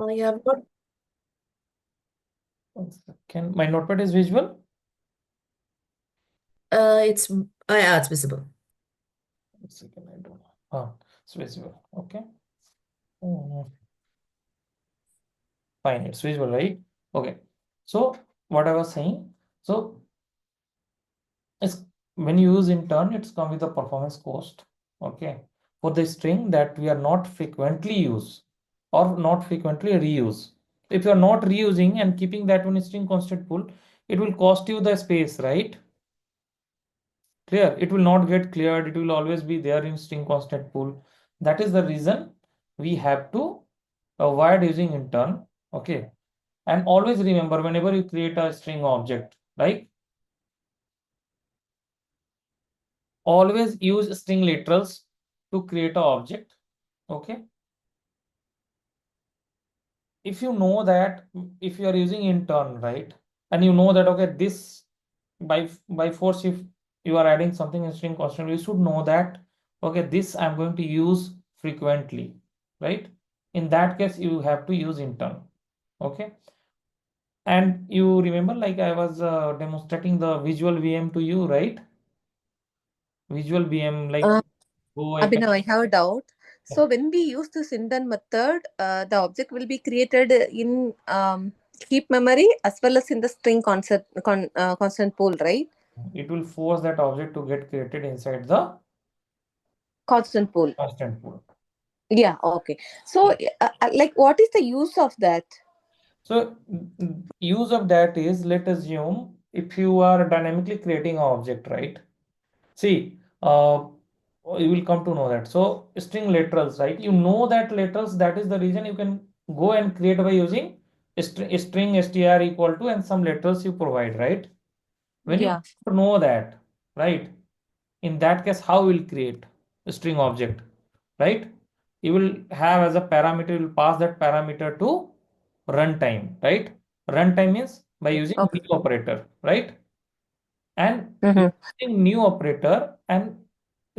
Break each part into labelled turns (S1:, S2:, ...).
S1: I have not.
S2: One second. My notepad is visual.
S1: Yeah, it's visible.
S2: One second, I don't know. It's visual. Okay. Mm, Fine, it's visual, right? Okay. So what I was saying, so it's when you use intern, it's come with a performance cost. Okay. For the string that we are not frequently use or not frequently reuse. If you are not reusing and keeping that one string constant pool, it will cost you the space, right? Clear. It will not get cleared. It will always be there in string constant pool. That is the reason we have to avoid using intern. Okay. And always remember whenever you create a string object, right? Always use string literals to create an object. Okay. If you know that if you are using intern, right, and you know that okay, this by force, if you are adding something in string constant, you should know that okay, this I'm going to use frequently, right? In that case, you have to use intern. Okay. And you remember, like I was demonstrating the visual VM to you, right? Visual VM, like
S3: Uh,
S2: go I can.
S3: Abhinav, I have a doubt. So when we use this indent method, the object will be created in heap memory as well as in the string constant pool, right?
S2: It will force that object to get created inside the
S3: Constant pool.
S2: constant pool.
S3: Yeah, okay. So, like, what is the use of that?
S2: So use of that is, let us assume if you are dynamically creating an object, right? See, you will come to know that. So string literals, right? You know that literals, that is the reason you can go and create by using string str equal to and some literals you provide, right? When you
S3: Yeah.
S2: know that, right? In that case, how will create a string object, right? You will have as a parameter, you will pass that parameter to runtime, right? Runtime means by using
S3: Okay.
S2: new operator, right? And
S3: Mm-hmm.
S2: using new operator, and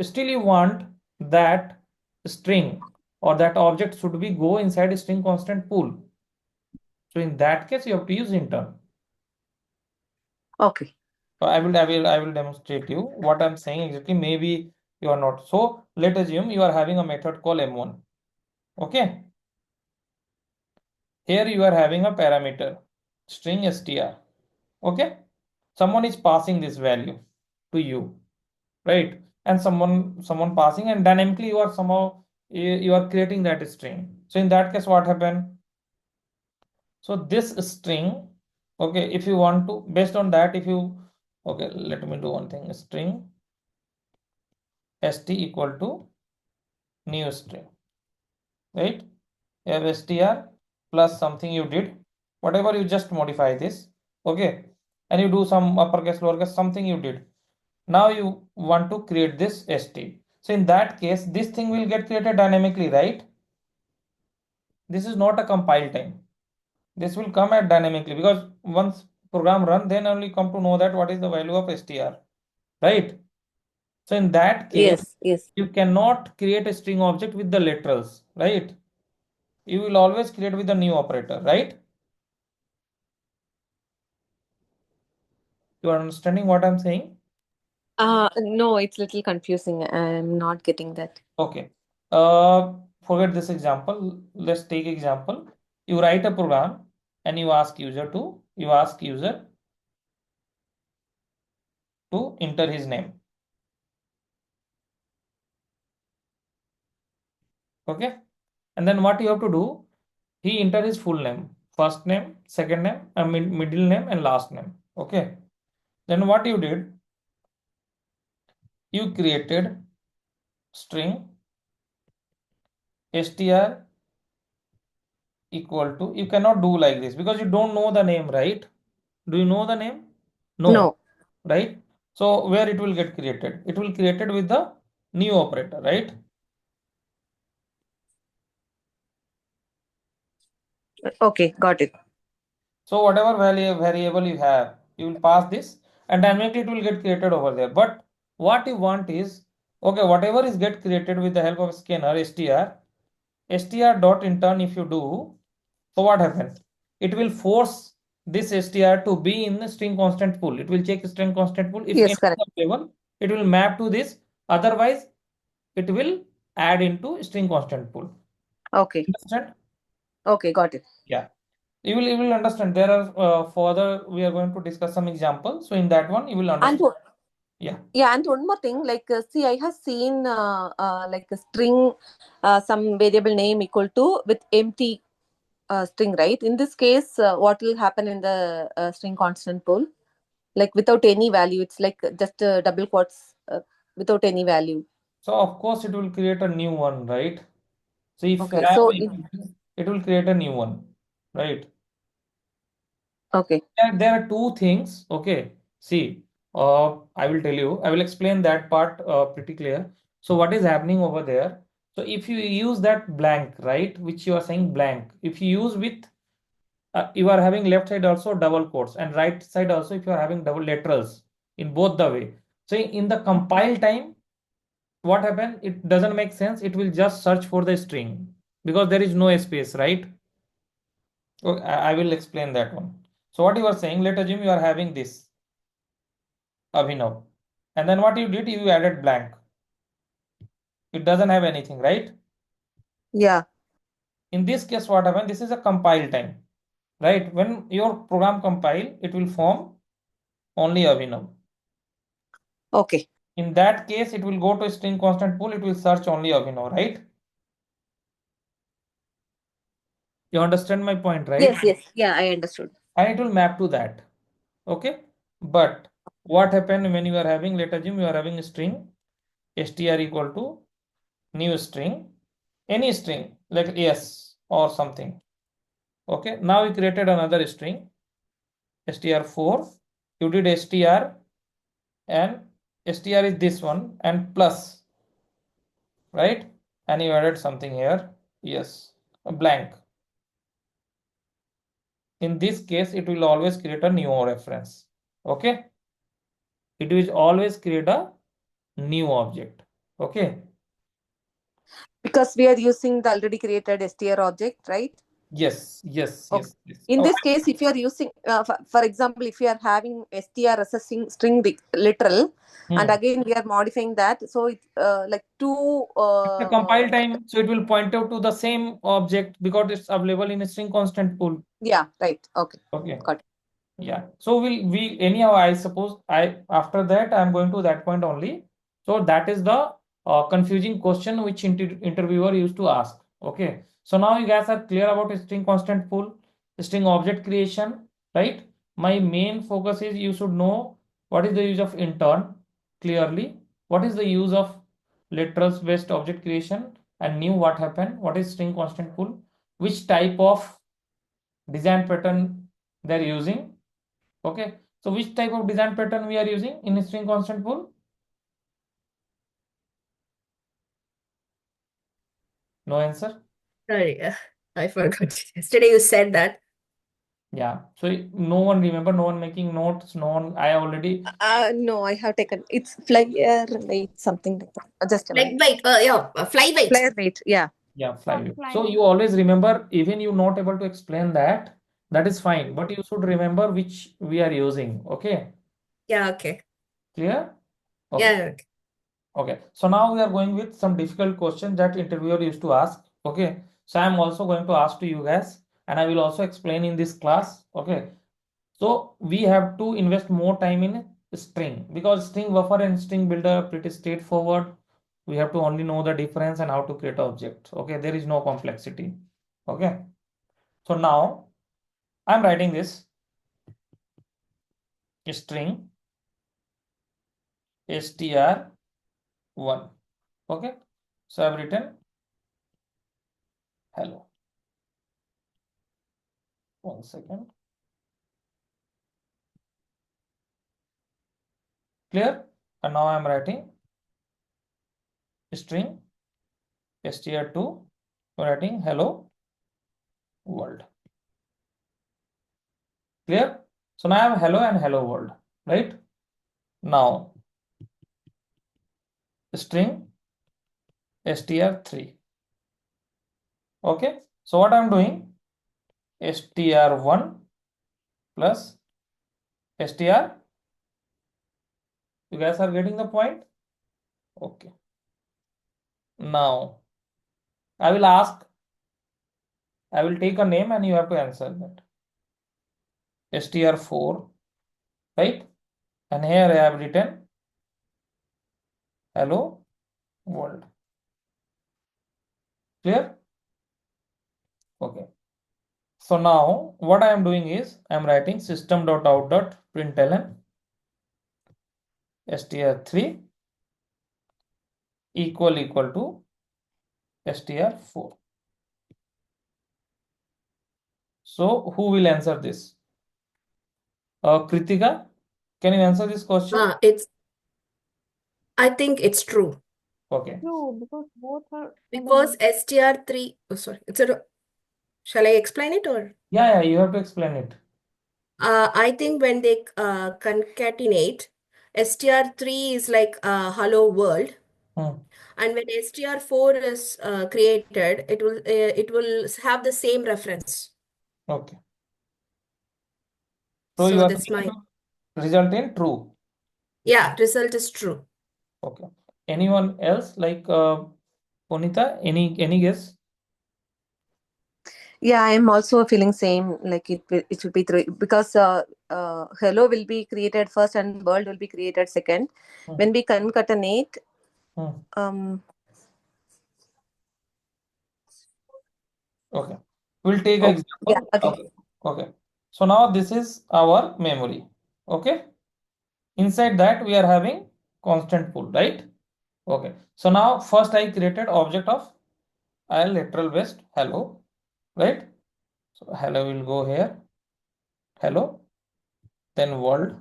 S2: still you want that string or that object should be go inside a string constant pool. So in that case, you have to use intern.
S3: Okay.
S2: So I will demonstrate you what I'm saying exactly. Maybe you are not. So let us assume you are having a method called M1. Okay. Here you are having a parameter string str. Okay. Someone is passing this value to you, right? And someone passing, and dynamically you are somehow you are creating that string. So in that case, what happened? So this string, okay, if you want to, based on that, if you, okay, let me do one thing. String st equal to new string, right? You have str plus something you did, whatever you just modify this, okay, and you do some uppercase, lowercase, something you did. Now you want to create this st. So in that case, this thing will get created dynamically, right? This is not a compile time. This will come at dynamically because once program run, then only come to know that what is the value of str, right? So in that case,
S3: Yes, yes.
S2: you cannot create a string object with the literals, right? You will always create with the new operator, right? You are understanding what I'm saying?
S3: No, it's little confusing. I'm not getting that.
S2: Okay. Forget this example. Let's take example. You write a program and you ask user to enter his name. Okay. And then what you have to do? He enter his full name, first name, second name, middle name, and last name. Okay. Then what you did? You created string str equal to, you cannot do like this because you don't know the name, right? Do you know the name? No,
S3: No.
S2: right? So where it will get created? It will created with the new operator, right?
S3: Okay, got it.
S2: So whatever value variable you have, you will pass this and dynamically it will get created over there. But what you want is, okay, whatever is get created with the help of scanner str dot intern, if you do, So what happens? It will force this str to be in the string constant pool. It will check string constant pool. If
S3: Yes,
S2: anything
S3: correct.
S2: available, it will map to this. Otherwise, it will add into string constant pool.
S3: Okay.
S2: Understand?
S3: Okay, got it.
S2: Yeah. You will understand. There are further we are going to discuss some examples. So in that one, you will
S3: And
S2: understand. Yeah.
S3: yeah, and one more thing, like see, I have seen like a string, some variable name equal to with empty string, right? In this case, what will happen in the string constant pool? Like without any value, it's like just double quotes without any value.
S2: So of course it will create a new one, right? So if you
S3: Okay,
S2: have
S3: so
S2: it will create a new one, right?
S3: okay,
S2: There are two things. Okay. See, I will tell you, I will explain that part pretty clear. So what is happening over there? So if you use that blank, right, which you are saying blank, if you use with you are having left side also double quotes and right side also if you are having double literals in both the way. So in the compile time, what happened? It doesn't make sense. It will just search for the string because there is no space, right? Okay, I will explain that one. So what you are saying, let assume you are having this Abhinav. And then what you did, you added blank. It doesn't have anything, right?
S3: yeah,
S2: In this case, what happened? This is a compile time, right? When your program compile, it will form only Abhinav.
S3: okay.
S2: In that case, it will go to string constant pool. It will search only Abhinav, right? You understand my point, right?
S3: Yes, yes, yeah, I understood.
S2: And it will map to that. Okay. But what happened when you are having, let assume you are having a string str equal to new string, any string like yes or something. Okay. Now we created another string str4. You did str and str is this one and plus, right? And you added something here. Yes, a blank. In this case, it will always create a new reference. Okay. It will always create a new object. Okay.
S3: Because we are using the already created str object, right?
S2: Yes, yes,
S3: Okay.
S2: yes, yes.
S3: In this
S2: Okay.
S3: case, if you are using, for example, if you are having str as a string literal, and
S2: Hmm.
S3: again we are modifying that, so it like two.
S2: The compile time, so it will point out to the same object because it's available in a string constant pool.
S3: Yeah, right. Okay,
S2: Okay.
S3: got it.
S2: Yeah. So we anyhow, I suppose I after that I'm going to that point only. So that is the confusing question which interviewer used to ask. Okay. So now you guys are clear about a string constant pool, string object creation, right? My main focus is you should know what is the use of intern clearly, what is the use of literals based object creation, and new what happened, what is string constant pool, which type of design pattern they're using. Okay, so which type of design pattern we are using in string constant pool? No answer.
S1: Sorry, I forgot. Yesterday you said that.
S2: Yeah. So no one remember, no one making notes, no one. I already.
S3: No, I have taken it's flyer weight, something like that. Just a
S1: Like
S3: minute.
S1: wait, yeah, flyweight.
S3: Flyer weight, yeah.
S2: Yeah, flywheel. So you always remember, even you not able to explain that, that is fine. But you should remember which we are using. Okay,
S1: Yeah, okay.
S2: clear? Okay.
S1: Yeah, okay.
S2: Okay, so now we are going with some difficult questions that interviewer used to ask. Okay, so I'm also going to ask to you guys, and I will also explain in this class. Okay, so we have to invest more time in string because string buffer and string builder are pretty straightforward. We have to only know the difference and how to create object. Okay, there is no complexity. Okay, so now I'm writing this string str1. Okay, so I've written hello. One second. Clear? And now I'm writing string str2, writing hello world. Clear? So now I have hello and hello world, right? Now string str3. Okay. So what I'm doing, str1 plus str. You guys are getting the point? Okay. Now I will take a name and you have to answer that. str4, right? And here I have written hello world. Clear? Okay. So now what I am doing is I am writing system.out.println str3 equal to str4. So who will answer this? Kritika, can you answer this question?
S1: I think it's true.
S2: Okay.
S3: No, because both are
S1: Because str3, oh sorry, shall I explain it or?
S2: Yeah, you have to explain it.
S1: I think when they concatenate, str3 is like hello world,
S2: Hmm.
S1: and when str4 is created, it will have the same reference.
S2: Okay. So you
S1: So
S2: are
S1: that's
S2: saying
S1: my
S2: result in true.
S1: result is true.
S2: Okay. Anyone else like Punita? Any guess?
S3: Yeah, I'm also feeling same. Like it should be three because hello will be created first and world will be created second.
S2: Hmm.
S3: When we concatenate,
S2: Hmm. Okay. We'll take
S3: yeah,
S2: example.
S3: okay.
S2: Okay. So now this is our memory. Okay. Inside that we are having constant pool, right? Okay. So now first I created object of I literal best hello, right? So hello will go here. Hello. Then world,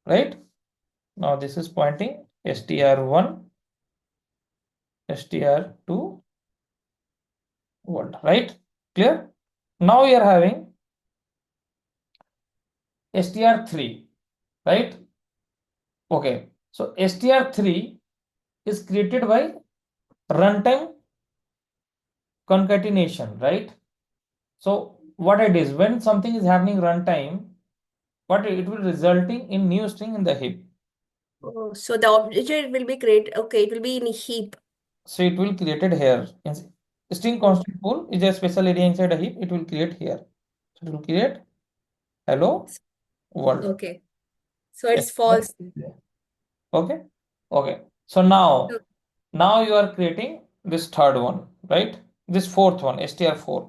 S2: right? Now this is pointing str1, str2, world, right? Clear? Now we are having str3, right? Okay. So str3 is created by runtime concatenation, right? So what it is, when something is happening runtime, what it will resulting in new string in the heap.
S1: Oh, so the object will be created. Okay, it will be in a heap.
S2: So it will created here. String constant pool is a special area inside a heap. It will create here. So it will create hello world.
S1: Okay, so it's false.
S2: Okay. Okay. So now you are creating this third one, right? This fourth one, str4.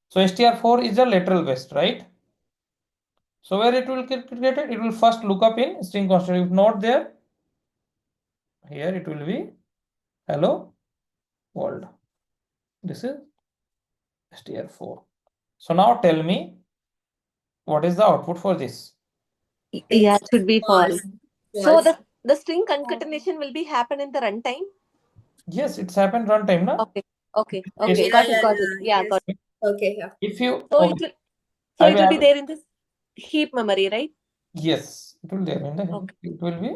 S2: So str4 is a literal best, right? So where it will get created, it will first look up in string constant. If not there, here it will be hello world. This is str4. So now tell me what is the output for this?
S3: Yeah,
S1: It's
S3: it should be false.
S1: false.
S3: So
S1: False.
S3: the string concatenation will be happen in the runtime.
S2: Yes, it's happened runtime, na?
S3: Okay, okay,
S2: Yes.
S3: okay.
S1: Yeah,
S3: Got it,
S1: yeah,
S3: got it.
S1: yeah.
S3: Yeah,
S1: Yes.
S3: got it.
S1: Okay, yeah.
S2: If you
S3: So
S2: okay,
S3: it will be there in this heap memory, right?
S2: yes, it will there in the
S3: Okay.
S2: it will be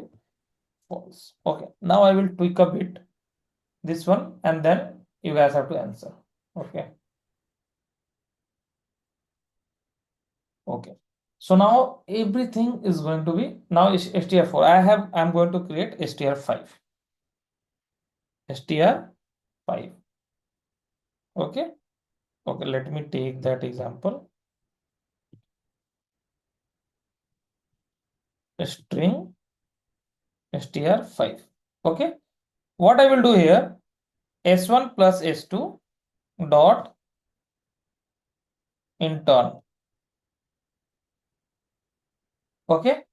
S2: false. Okay, now I will tweak a bit this one and then you guys have to answer. Okay. Okay. So now everything is going to be now is str4. I'm going to create str5. str5. Okay. Okay, let me take that example. String str5. Okay. What I will do here, s1 plus s2 dot intern. Okay,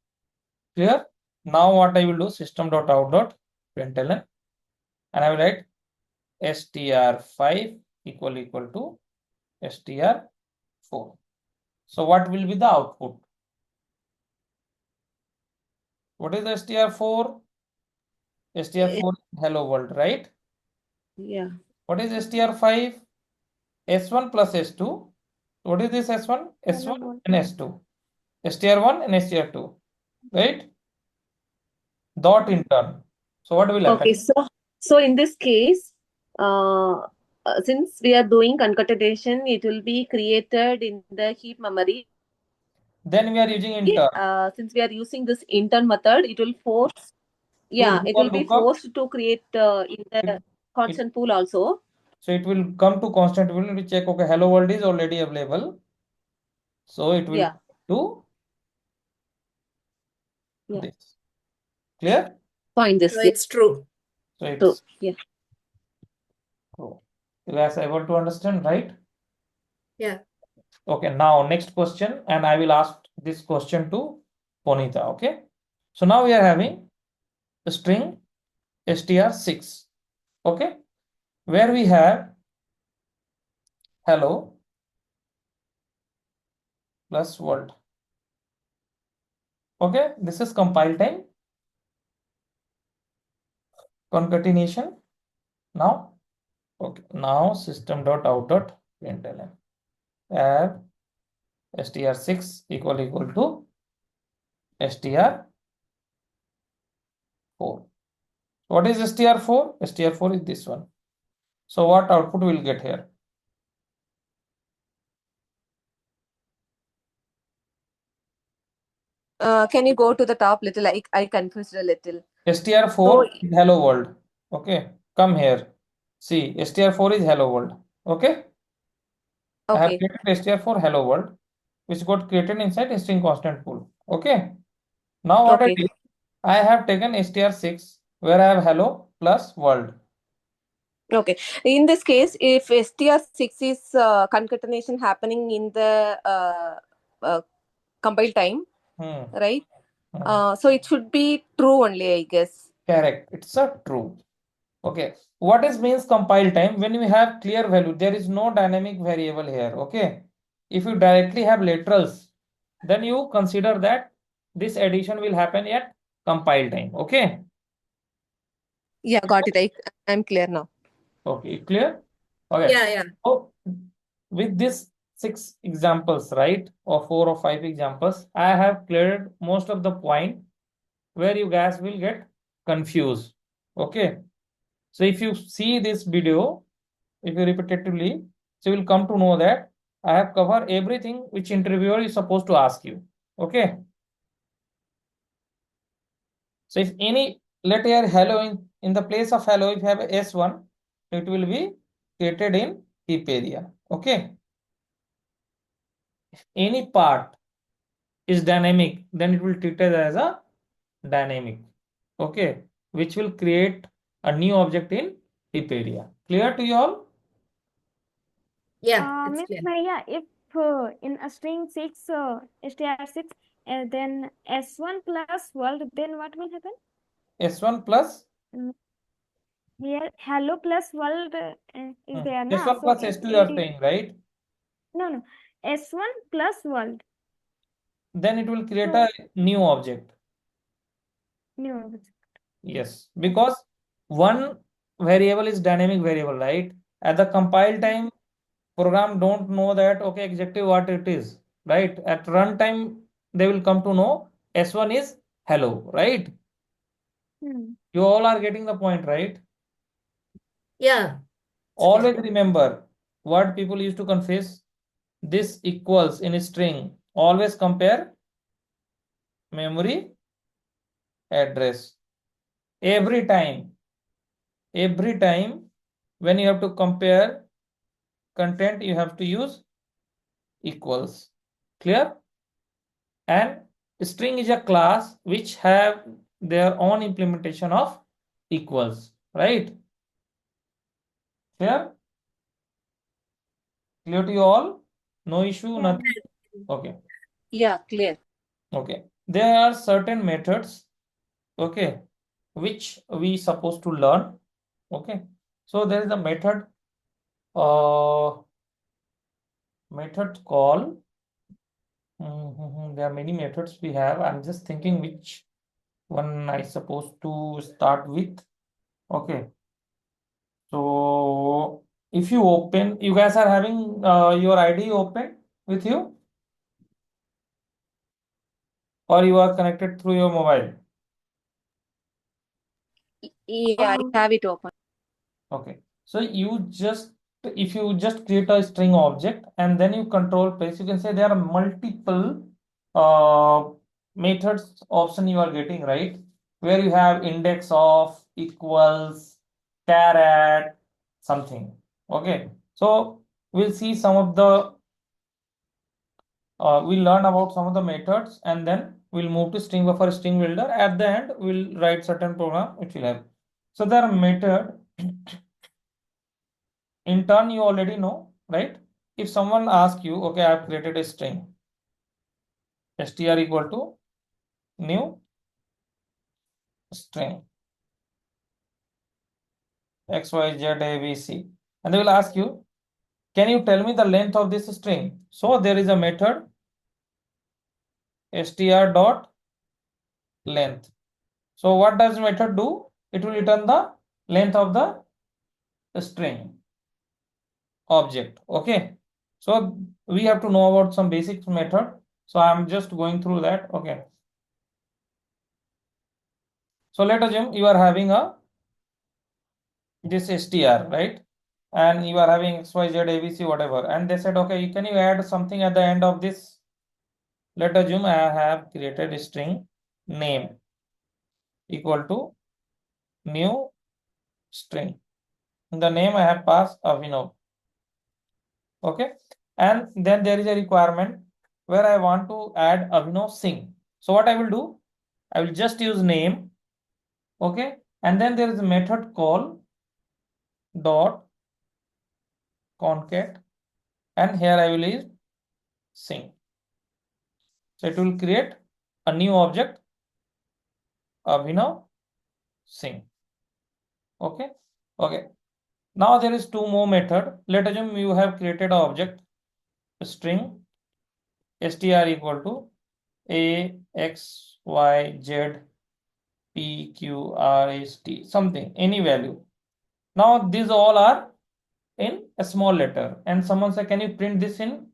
S2: clear? Now what I will do, system.out.println and I will write str5 equal to str4. So what will be the output? What is the str4? str4 hello world, right?
S3: Yeah.
S2: What is str5? s1 plus s2. What is this s1? s1 and s2. str1 and str2, right? Dot intern. So what will happen?
S3: Okay, so in this case, uh, since we are doing concatenation, it will be created in the heap memory.
S2: Then we are using intern
S3: Since we are using this intern method, it will force.
S2: to
S3: Yeah,
S2: do
S3: it
S2: a
S3: will be
S2: lookup.
S3: forced to create in
S2: It,
S3: the
S2: it
S3: constant pool also.
S2: so it will come to constant. Will be check. Okay, hello world is already available, so it will
S3: Yeah,
S2: do
S3: yeah.
S2: this. Clear?
S3: Find
S1: So
S3: this. Yeah,
S1: it's true.
S2: So
S3: true.
S2: it's
S3: Yeah.
S2: true. You guys able to understand, right?
S1: Yeah.
S2: Okay. Now next question, and I will ask this question to Ponita. Okay. So now we are having the string str6. Okay, where we have hello plus world. Okay, this is compile time concatenation. Now, okay, now system.out.println add str6 equal to str4. What is str4? str4 is this one. So what output we'll get here?
S3: Can you go to the top little? I confused a little.
S2: str4
S3: So
S2: is hello world. Okay, come here. See, str4 is hello world. Okay, I have
S3: okay,
S2: created str4 hello world, which got created inside string constant pool. Okay, now what I
S3: okay,
S2: did, I have taken str6 where I have hello plus world.
S3: okay. In this case, if str6 is concatenation happening in the uh, compile time,
S2: Hmm.
S3: right?
S2: Hmm.
S3: So it should be true only, I guess.
S2: Correct. It's a true. Okay. What is means compile time? When we have clear value, there is no dynamic variable here. Okay. If you directly have literals, then you consider that this addition will happen at compile time. Okay.
S3: Yeah, got it. I'm clear now.
S2: Okay. Clear? Okay.
S1: Yeah, yeah.
S2: So with this 6 examples, right, or 4 or 5 examples, I have cleared most of the point where you guys will get confused. Okay. So if you see this video, if you repetitively, so you will come to know that I have covered everything which interviewer is supposed to ask you. Okay. So if any letter here hello in the place of hello, if you have a S1, it will be created in heap area. Okay. If any part is dynamic, then it will treat it as a dynamic. Okay. Which will create a new object in heap area. Clear to you all?
S1: Yeah, it's
S4: Miss
S1: clear.
S4: Maria, if in a string 6, str6, then s1 plus world, then what will happen?
S2: S1 plus
S4: Mm, Here, hello plus world is there, na?
S2: S1
S4: So
S2: plus S2 you are saying, right?
S4: no, s1 plus world.
S2: Then it will create a
S4: So
S2: new object.
S4: no,
S2: Yes, because one variable is dynamic variable, right? At the compile time, program don't know that, okay, exactly what it is, right? At runtime, they will come to know S1 is hello, right?
S4: hmm.
S2: You all are getting the point, right?
S1: Yeah, it's clear.
S2: Always remember what people used to confess. This equals in a string. Always compare memory address. Every time when you have to compare content, you have to use equals. Clear? And string is a class which have their own implementation of equals, right? Clear? Clear to you all? No issue,
S4: Yeah.
S2: nothing. Okay.
S3: Yeah, clear.
S2: Okay. There are certain methods, okay, which we supposed to learn. Okay. So there is a uh method call. There are many methods we have. I'm just thinking which one I supposed to start with. Okay. So if you open, you guys are having your ID open with you, or you are connected through your mobile.
S3: Yeah, I have it open.
S2: Okay. So you just if you just create a string object and then you control place, you can say there are multiple methods option you are getting, right? Where you have index of, equals, caret, something. Okay, so we'll see some of the we'll learn about some of the methods and then we'll move to string buffer, string builder. At the end, we'll write certain program which will help. So there are method. In turn, you already know, right? If someone asks you, okay, I have created a string, str equal to new string x, y, z, a, b, c, and they will ask you, can you tell me the length of this string? So there is a method str dot length. So what does method do? It will return the length of the string object. Okay, so we have to know about some basic method. So I'm just going through that. Okay, so let us assume you are having a this str, right? And you are having xyz abc whatever, and they said, okay, can you add something at the end of this? Let us assume I have created a string name equal to new string. In the name I have passed Avinav. Okay, and then there is a requirement where I want to add Avinav Singh. So what I will do, I will just use name. Okay, and then there is a method call dot concat, and here I will use Singh. So it will create a new object Abhinav Singh. Okay, okay. Now there is two more method. Let us assume you have created an object string str equal to a x y z p q r s t something, any value. Now these all are in a small letter, and someone say, can you print this in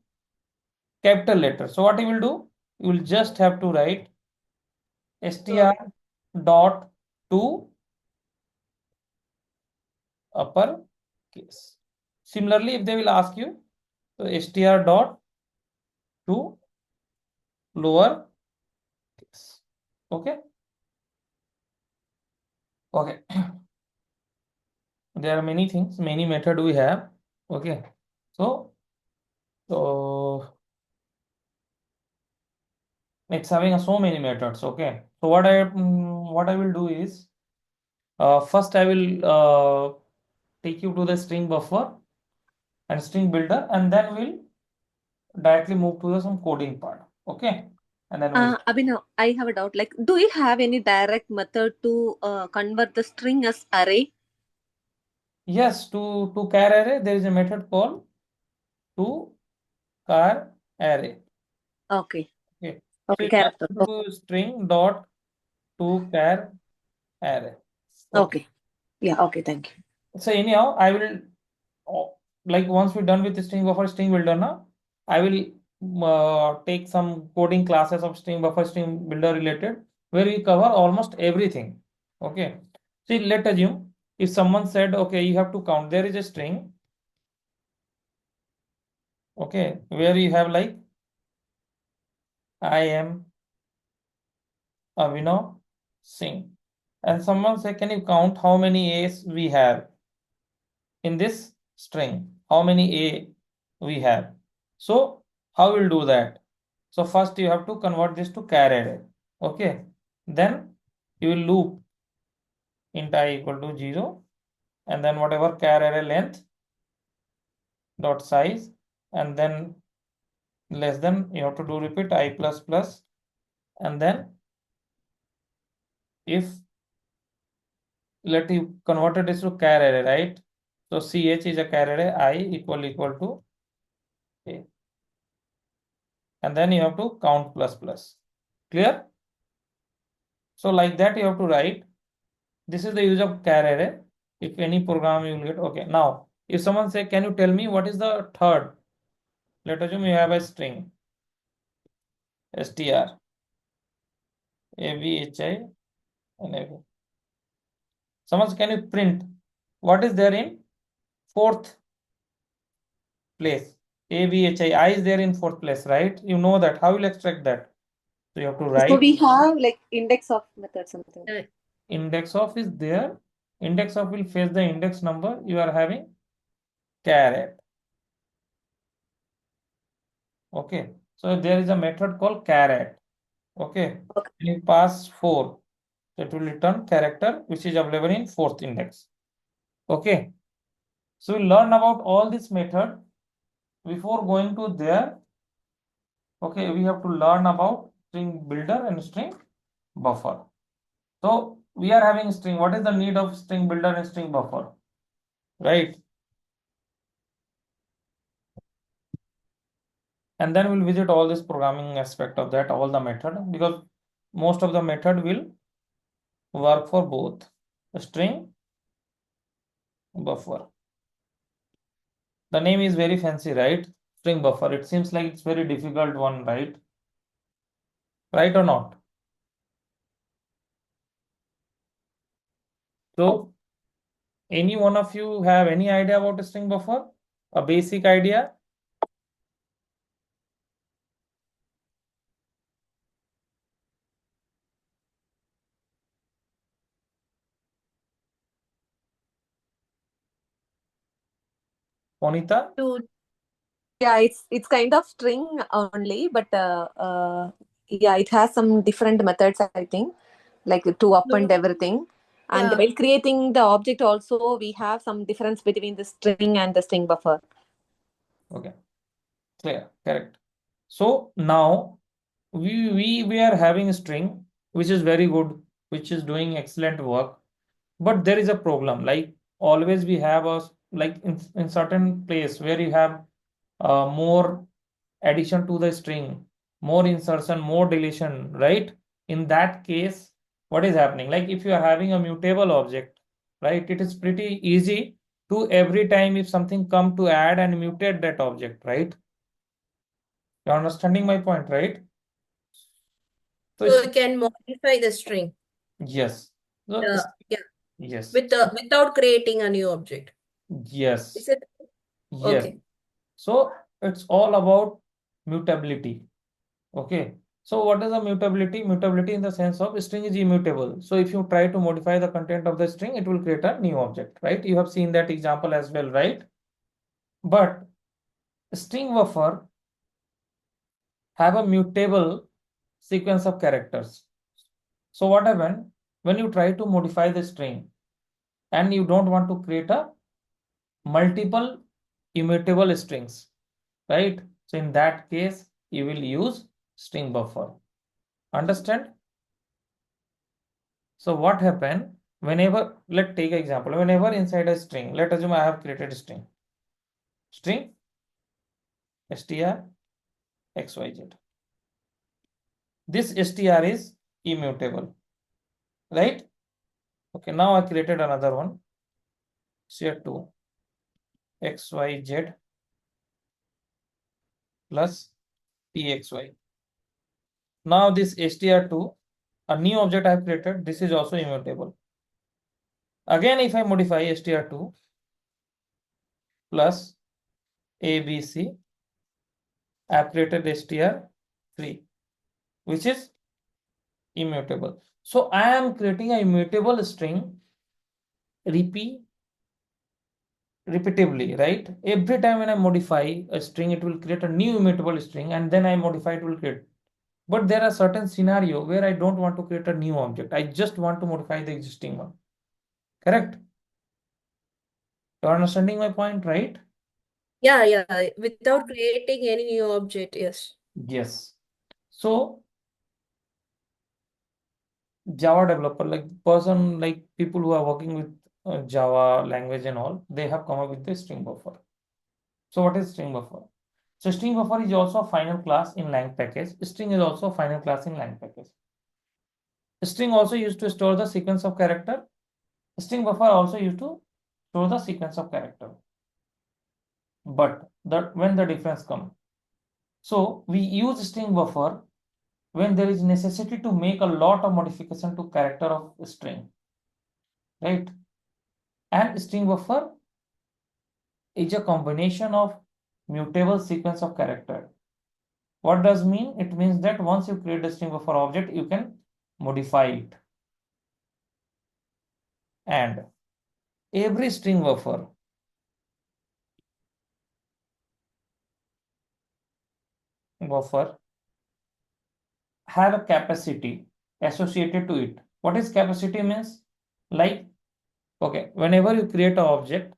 S2: capital letter? So what you will do? You will just have to write str dot to upper case. Similarly, if they will ask you, so str dot to lower case. Okay. Okay. There are many things, many method we have. Okay. So it's having so many methods. Okay. So what I will do is first I will take you to the string buffer and string builder, and then we'll directly move to the some coding part. Okay. And then we'll
S3: Abhinav, I have a doubt. Like, do we have any direct method to convert the string as array?
S2: yes, to char array there is a method called to char array.
S3: Okay.
S2: Okay. So
S3: Okay,
S2: you
S3: character.
S2: just do string dot to char array. Okay.
S3: Okay. Yeah. Okay. Thank you.
S2: So anyhow, I will like once we're done with the string buffer, string builder now, I will take some coding classes of string buffer, string builder related, where we cover almost everything. Okay. See, let's assume if someone said, okay, you have to count. There is a string. Okay, where you have like I am Avinav Singh, and someone say, can you count how many A's we have in this string? How many A we have? So how we'll do that? So first you have to convert this to char array. Okay, then you will loop int I equal to 0, and then whatever char array length dot size, and then less than, you have to do repeat I plus plus, and then if let you converted this to char array, right? So ch is a char array, I equal to a, and then you have to count plus plus. Clear? So like that you have to write. This is the use of char array. If any program you will get. Okay, now if someone say, can you tell me what is the third? Let us assume you have a string str abhi and ab. Someone say, can you print what is there in fourth place. ABHI, I is there in fourth place, right? You know that. How will you extract that? So you have to
S3: So
S2: write
S3: we have like index of method something.
S2: index of is there. Index of will face the index number. You are having caret. Okay. So there is a method called caret. Okay.
S3: Okay.
S2: You pass 4. So it will return character which is available in fourth index. Okay. So we learn about all this method. Before going to there, okay, we have to learn about string builder and string buffer. So we are having string. What is the need of string builder and string buffer? Right. And then we'll visit all this programming aspect of that, all the method, because most of the method will work for both string buffer. The name is very fancy, right? String buffer. It seems like it's very difficult one, right? Right or not? So any one of you have any idea about a string buffer? A basic idea? Ponita?
S3: Yeah, it's kind of string only, but yeah, it has some different methods, I think, like to append everything. And
S1: Yeah.
S3: while creating the object also, we have some difference between the string and the string buffer.
S2: Okay, clear, correct. So now we are having a string which is very good, which is doing excellent work, but there is a problem. Like always, we have a like in certain place where you have more addition to the string, more insertion, more deletion, right? In that case, what is happening? Like if you are having a mutable object, right? It is pretty easy to every time if something come to add and mutate that object, right? You're understanding my point, right? So
S1: So you can modify the string.
S2: yes. So
S1: Yeah.
S2: yes.
S1: Without creating a new object.
S2: Yes.
S1: Is it?
S2: Yes.
S1: Okay.
S2: So it's all about mutability. Okay. So what is the mutability? Mutability in the sense of string is immutable. So if you try to modify the content of the string, it will create a new object, right? You have seen that example as well, right? But string buffer have a mutable sequence of characters. So what happened when you try to modify the string and you don't want to create a multiple immutable strings, right? So in that case, you will use string buffer. Understand? So what happened whenever, let's take an example, whenever inside a string, let assume I have created a string str xyz. This str is immutable, right? Okay, now I created another one, str2 xyz plus pxy. Now this str2, a new object I have created, this is also immutable. Again, if I modify str2 plus abc, I have created str3, which is immutable. So I am creating a immutable string repeatedly, right? Every time when I modify a string, it will create a new immutable string, and then I modify, it will create. But there are certain scenario where I don't want to create a new object. I just want to modify the existing one. Correct? You're understanding my point, right?
S1: Yeah. Without creating any new object, yes.
S2: Yes. So Java developer, like person, like people who are working with Java language and all, they have come up with the string buffer. So what is string buffer? So string buffer is also a final class in lang package. String is also a final class in lang package. String also used to store the sequence of character. String buffer also used to store the sequence of character. But when the difference comes, so we use string buffer when there is necessity to make a lot of modification to character of string, right? And string buffer is a combination of mutable sequence of character. What does mean? It means that once you create a string buffer object, you can modify it. And every string buffer have a capacity associated to it. What is capacity means? Like, okay, whenever you create an object,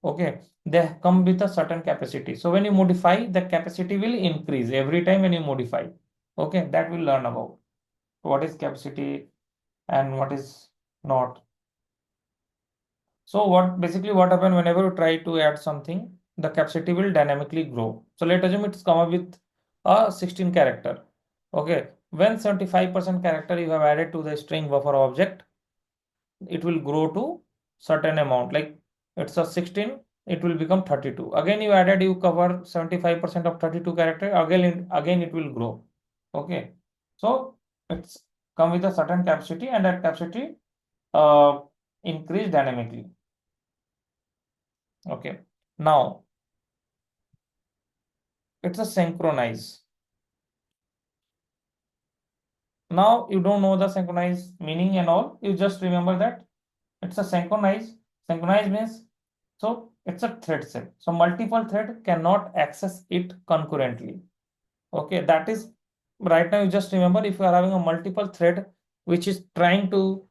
S2: okay, they come with a certain capacity. So when you modify, the capacity will increase every time when you modify. Okay, that we'll learn about what is capacity and what is not. So what happens whenever you try to add something, the capacity will dynamically grow. So let's assume it's come up with a 16 character. Okay, when 75% character you have added to the string buffer object, it will grow to certain amount. Like it's a 16, it will become 32. Again you added, you cover 75% of 32 character. Again it will grow. Okay, so it's come with a certain capacity, and that capacity increase dynamically. Okay, now it's a synchronize. Now you don't know the synchronize meaning and all. You just remember that it's a synchronize. Synchronize means, so it's a thread set. So multiple thread cannot access it concurrently. Okay, that is right now. You just remember, if you are having a multiple thread which is trying to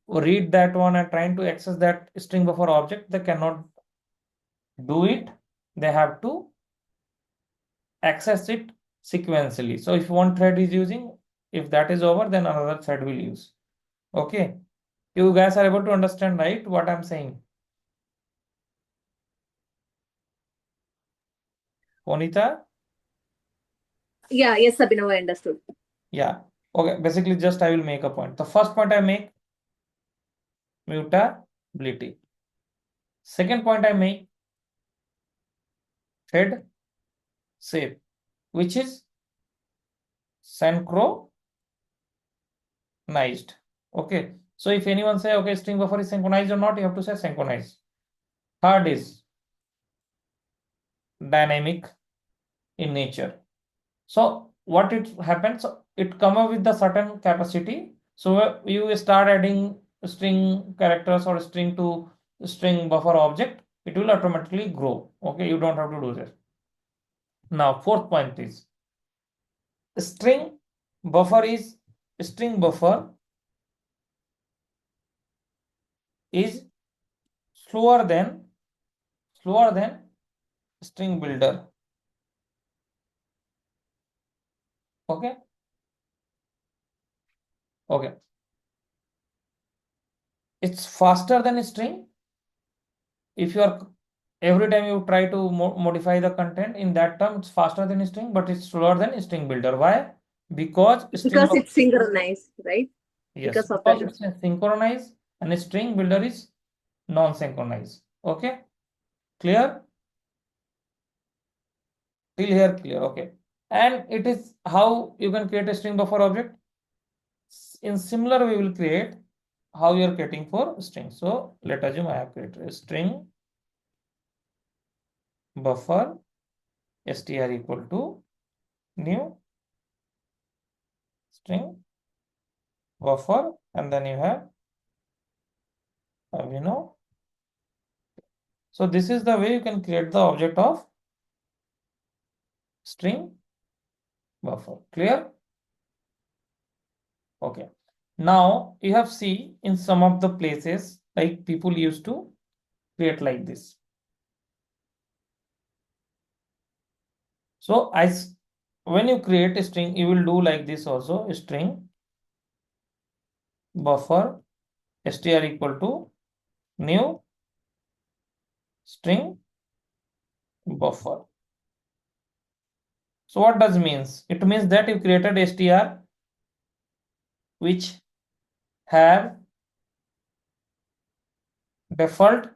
S2: read that one and trying to access that string buffer object, they cannot do it. They have to access it sequentially. So if one thread is using, if that is over, then another thread will use. Okay, you guys are able to understand, right, what I'm saying? Onita?
S3: Yeah, yes, Abhinav, I understood.
S2: Yeah. Okay, basically just I will make a point. The first point I make, mutability. Second point I make, thread shape, which is synchronized. Okay, so if anyone say, okay, string buffer is synchronized or not, you have to say synchronized. Third is dynamic in nature. So what it happens, it come up with the certain capacity. So you start adding string characters or string to string buffer object, it will automatically grow. Okay, you don't have to do this. Now fourth point is string buffer is slower than string builder. Okay, it's faster than a string. If you are every time you try to modify the content in that term, it's faster than a string, but it's slower than a string builder. Why? Because string
S3: Because it's synchronized, right?
S2: yes,
S3: Because of
S2: because
S3: that.
S2: it's synchronized and a string builder is non-synchronized. Okay, clear? Till here clear? Okay, and it is how you can create a string buffer object. In similar we will create how you are creating for string. So let us assume I have created a string buffer str equal to new string buffer, and then you have so this is the way you can create the object of string buffer. Clear? Okay, now you have seen in some of the places like people used to create like this. So when you create a string, you will do like this also, string buffer str equal to new string buffer. So what does means? It means that you created str which have default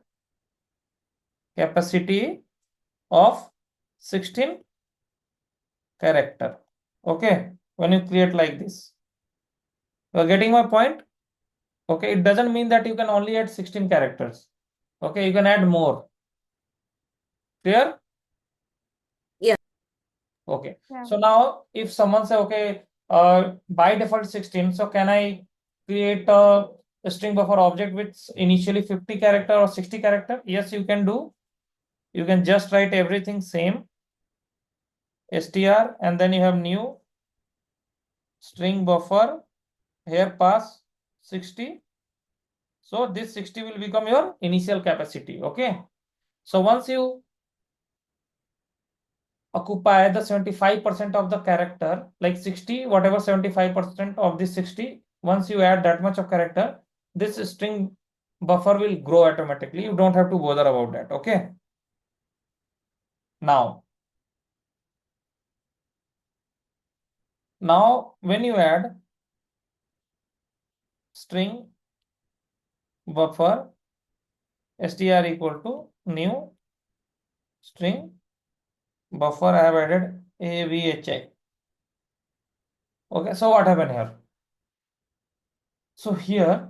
S2: capacity of 16 character. Okay, when you create like this, you are getting my point? Okay, it doesn't mean that you can only add 16 characters. Okay, you can add more. Clear? Okay.
S4: Yeah.
S2: So now if someone say, okay, by default 16, so can I create a string buffer object with initially 50 character or 60 character? Yes, you can do. You can just write everything same, str, and then you have new string buffer, here pass 60. So this 60 will become your initial capacity. Okay. So once you occupy the 75% of the character, like 60, whatever 75% of this 60, once you add that much of character, this string buffer will grow automatically. You don't have to bother about that. Okay. Now when you add string buffer str equal to new string buffer, I have added avhi. Okay, so what happened here? So here